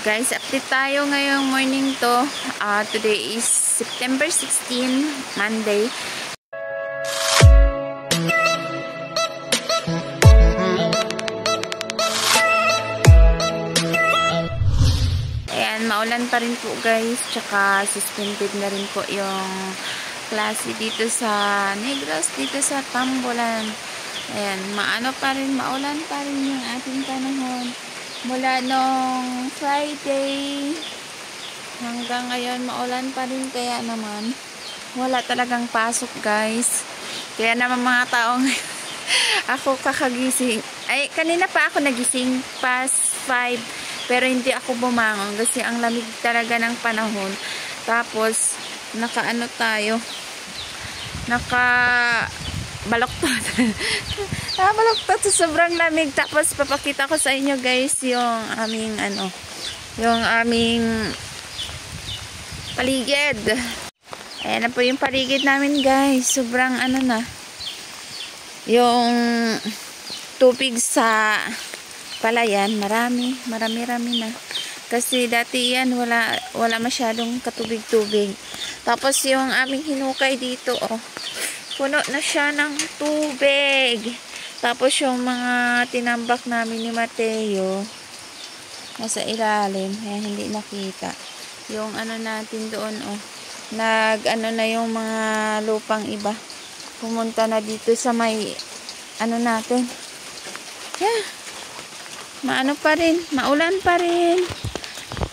Guys, update tayo ngayong morning to. Today is September 16, Monday. Ayan, maulan pa rin po guys. Tsaka suspended na rin po yung klase dito sa Negros, dito sa Tambolan. Ayan, maulan pa rin yung ating panahon. Mula nung Friday hanggang ngayon maulan pa rin, kaya naman wala talagang pasok guys. Kaya naman mga taong ako kakagising, ay kanina pa ako nagising past 5, pero hindi ako bumangon kasi ang lamig talaga ng panahon. Tapos nakaano tayo, baloktot. Baloktot sa sobrang lamig. Tapos papakita ko sa inyo guys yung aming paligid. Ayan na po yung paligid namin guys. Sobrang yung tubig sa palayan, marami na. Kasi dati yan wala masyadong katubig-tubig. Tapos yung aming hinukay dito, puno na siya ng tubig. Tapos yung mga tinambak namin ni Mateo nasa ilalim, kaya hindi nakita. Yung natin doon, na yung mga lupang iba. Pumunta na dito sa may natin. Yeah. Maulan pa rin.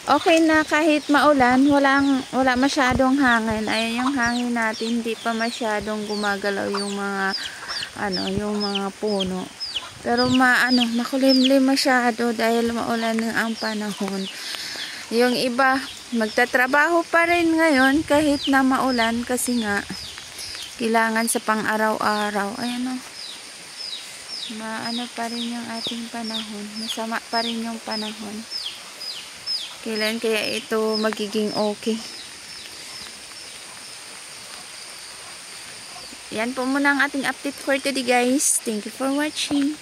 Okay na kahit maulan, wala masyadong hangin. Ayan yung hangin natin, hindi pa masyadong gumagalaw yung mga yung mga puno. Pero makulimlim masyado dahil maulan ang panahon. Yung iba magtatrabaho pa rin ngayon kahit na maulan kasi nga kailangan sa pang-araw-araw. Ayan pa rin yung ating panahon. Masama pa rin yung panahon. Kailan kaya ito magiging okay? Yan po muna ang ating update for today guys. Thank you for watching.